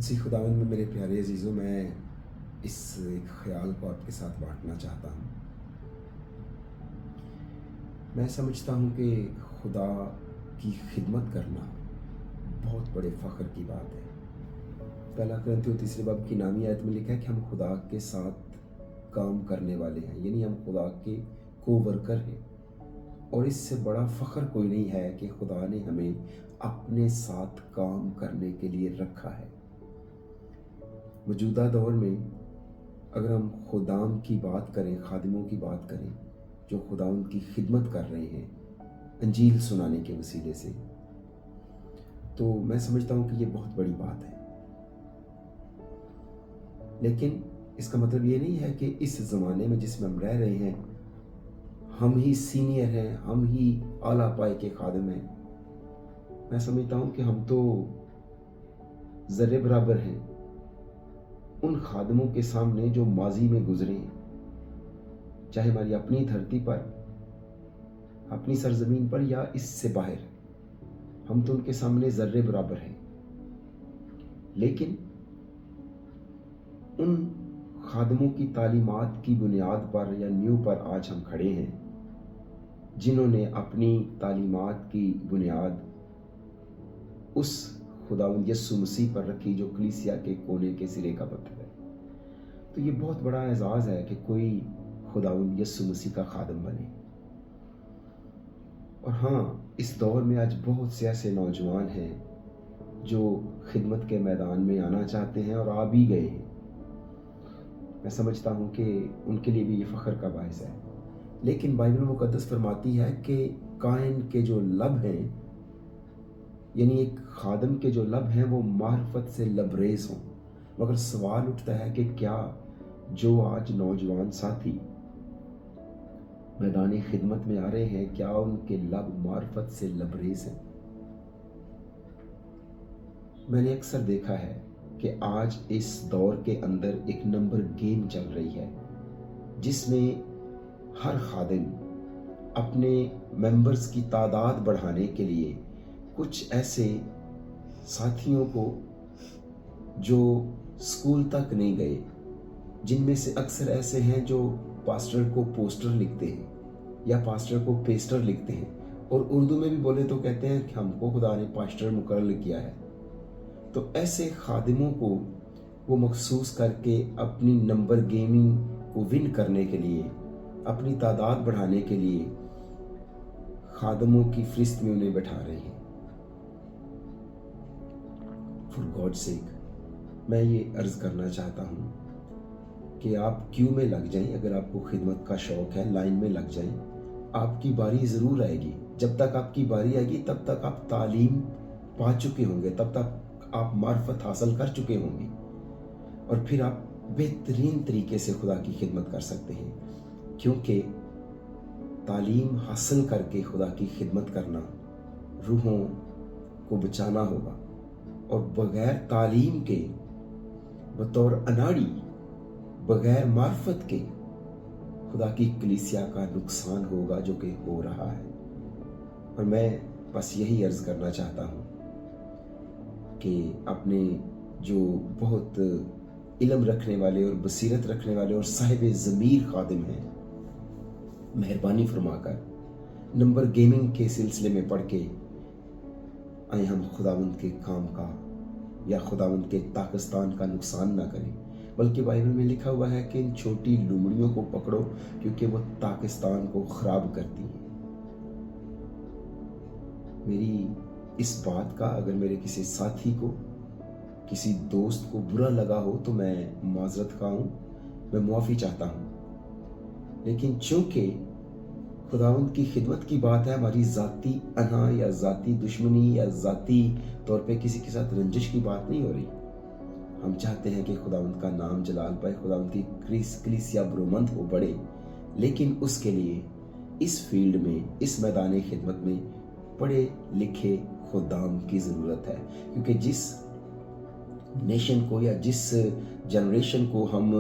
जी खुदावंद में मेरे प्यारे अजीज़ों, मैं इस एक ख़्याल को आपके साथ बाँटना चाहता हूँ। मैं समझता हूँ कि खुदा की खिदमत करना बहुत बड़े फ़ख्र की बात है। पहला कुरिन्थियों तीसरे बाब की 9वीं आयत में लिखा है कि हम खुदा के साथ काम करने वाले हैं, यानी हम खुदा के को-वर्कर हैं। और इससे बड़ा फ़ख्र कोई नहीं है कि खुदा ने हमें अपने साथ काम करने के लिए रखा है। मौजूदा दौर में अगर हम खुदाम की बात करें, खादिमों की बात करें, जो खुदावंद की खिदमत कर रहे हैं अंजील सुनाने के वसीले से, तो मैं समझता हूँ कि ये बहुत बड़ी बात है। लेकिन इसका मतलब ये नहीं है कि इस ज़माने में जिसमें हम रह रहे हैं, हम ही सीनियर हैं, हम ही आला पाए के खादिम हैं। मैं समझता हूँ कि हम तो ज़र्रे बराबर हैं उन खादिमों के सामने जो माजी में गुजरे हैं, चाहे हमारी अपनी धरती पर, अपनी सरजमीन पर या इससे बाहर। हम तो उनके सामने ज़र्रे बराबर हैं। लेकिन उन खादिमों की तालीमात की बुनियाद पर या नींव पर आज हम खड़े हैं, जिन्होंने अपनी तालीमात की बुनियाद उस खुदावंद यीशु मसीह पर रखी जो कलीसिया के कोने के सिरे का पत्थर है। तो ये बहुत बड़ा एजाज़ है कि कोई खुदावंद यीशु मसीह का खादिम बने। और हाँ, इस दौर में आज बहुत से ऐसे नौजवान हैं जो खिदमत के मैदान में आना चाहते हैं और आ भी गए हैं। मैं समझता हूँ कि उनके लिए भी ये फ़ख्र का बायस है। लेकिन बाइबल मुक़द्दस फरमाती है कि कायन के जो लब हैं, यानी एक खादिम के जो लब हैं, वो मार्फत से लबरेज हों। मगर सवाल उठता है कि क्या जो आज नौजवान साथी मैदानी खिदमत में आ रहे हैं, क्या उनके लब मार्फत से लबरेज हैं? मैंने अक्सर देखा है कि आज इस दौर के अंदर एक नंबर गेम चल रही है, जिसमें हर खादिम अपने मेंबर्स की तादाद बढ़ाने के लिए कुछ ऐसे साथियों को जो स्कूल तक नहीं गए, जिनमें से अक्सर ऐसे हैं जो पास्टर को पोस्टर लिखते हैं या पास्टर को पेस्टर लिखते हैं, और उर्दू में भी बोले तो कहते हैं कि हमको खुदा ने पास्टर मुकर्रर किया है। तो ऐसे खादिमों को वो मखसूस करके अपनी नंबर गेमिंग को विन करने के लिए, अपनी तादाद बढ़ाने के लिए खादिमों की फरिश्त में उन्हें बैठा रहे हैं। फॉर गॉड सेक, मैं ये अर्ज करना चाहता हूँ कि आप क्यू में लग जाएं। अगर आपको खिदमत का शौक है, लाइन में लग जाएं। आपकी बारी ज़रूर आएगी। जब तक आपकी बारी आएगी तब तक आप तालीम पा चुके होंगे, तब तक आप मार्फत हासिल कर चुके होंगे, और फिर आप बेहतरीन तरीके से खुदा की खिदमत कर सकते हैं। क्योंकि तालीम हासिल करके खुदा की खिदमत करना रूहों को बचाना होगा, और बग़ैर तालीम के, बतौर अनाड़ी, बग़ैर मार्फत के खुदा की कलीसिया का नुकसान होगा, जो कि हो रहा है। और मैं बस यही अर्ज़ करना चाहता हूँ कि अपने जो बहुत इल्म रखने वाले और बसीरत रखने वाले और साहिब ज़मीर खादिम हैं, मेहरबानी फरमाकर नंबर गेमिंग के सिलसिले में पढ़ के आए हम खुदावंद के काम का या खुदावंद के पाकिस्तान का नुकसान ना करें। बल्कि बाइबल में लिखा हुआ है कि इन छोटी लुमड़ियों को पकड़ो, क्योंकि वो पाकिस्तान को ख़राब करती हैं। मेरी इस बात का अगर मेरे किसी साथी को, किसी दोस्त को बुरा लगा हो तो मैं माजरत खा हूँ, मैं मुआफ़ी चाहता हूँ। लेकिन चूँकि खुदावंद की खिदमत की बात है, हमारी ज़ाती अना या ज़ाती दुश्मनी या ज़ाती तौर पे किसी के साथ रंजिश की बात नहीं हो रही। हम चाहते हैं कि खुदावंद का नाम जलाल पाए, खुदावंद की कलीसिया बरोमंद हो, बढ़े। लेकिन उसके लिए इस फील्ड में, इस मैदान खिदमत में पढ़े लिखे खुदाम की ज़रूरत है। क्योंकि जिस नेशन को या जिस जनरेशन को हम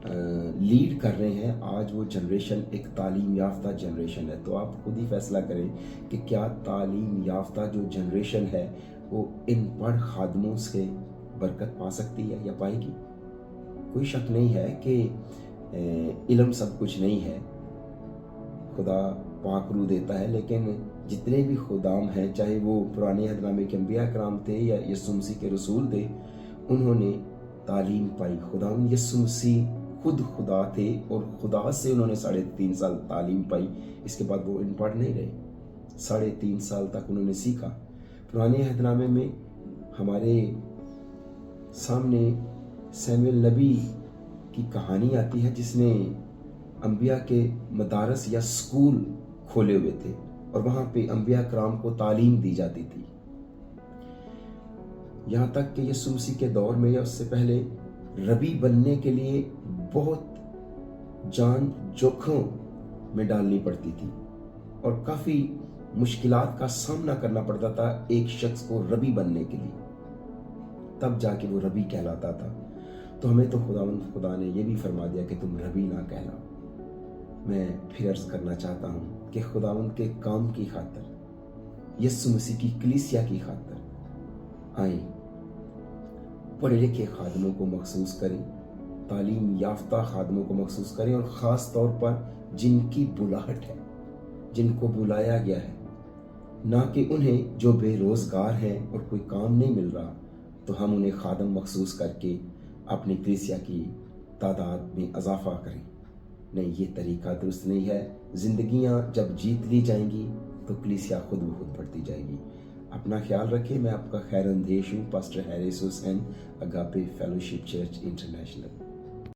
लीड कर रहे हैं, आज वो जनरेशन एक तालीम याफ्ता जनरेशन है। तो आप खुद ही फैसला करें कि क्या तालीम याफ्ता जो जनरेशन है वो इन पढ़ खादमों से बरकत पा सकती है या पाएगी। कोई शक नहीं है कि इल्म सब कुछ नहीं है, खुदा पाक रूह देता है, लेकिन जितने भी खुदाम हैं, चाहे वो पुराने अहदनामे के अंबिया कराम थे या यीशु मसीह के रसूल थे, उन्होंने तालीम पाई। खुदावंद यीशु मसीह खुद खुदा थे और खुदा से उन्होंने 3.5 साल तालीम पाई। इसके बाद वो अनपढ़ नहीं रहे, 3.5 साल तक उन्होंने सीखा। पुराने अहदनामे में हमारे सामने सैमुएल नबी की कहानी आती है, जिसने अंबिया के मदारस या स्कूल खोले हुए थे और वहाँ पे अंबिया कराम को तालीम दी जाती थी। यहाँ तक कि यीशु मसीह के दौर में या उससे पहले रबी बनने के लिए बहुत जान जोखों में डालनी पड़ती थी और काफ़ी मुश्किलात का सामना करना पड़ता था एक शख्स को रबी बनने के लिए, तब जाके वो रबी कहलाता था। तो हमें तो खुदा ने ये भी फरमा दिया कि तुम रबी ना कहलाओ। मैं फिर अर्ज करना चाहता हूँ कि खुदावंद के काम की खातर, यीशु मसीह की कलीसिया की खातर आए, पढ़े लिखे खादमों को मखसूस करें, तालीम याफ्ता खादमों को मखसूस करें, और ख़ास तौर पर जिनकी बुलाहट है, जिनको बुलाया गया है, ना कि उन्हें जो बेरोज़गार हैं और कोई काम नहीं मिल रहा, तो हम उन्हें खादम मखसूस करके अपनी कलीसिया की तादाद में इजाफा करें। नहीं, ये तरीका दुरुस्त नहीं है। ज़िंदगियाँ जब जीत ली जाएंगी तो कलीसिया खुद ब खुद बढ़ती जाएगी। अपना ख्याल रखें। मैं आपका खैर अंदेश हूँ, pastor Harris Hussain, agape fellowship church international.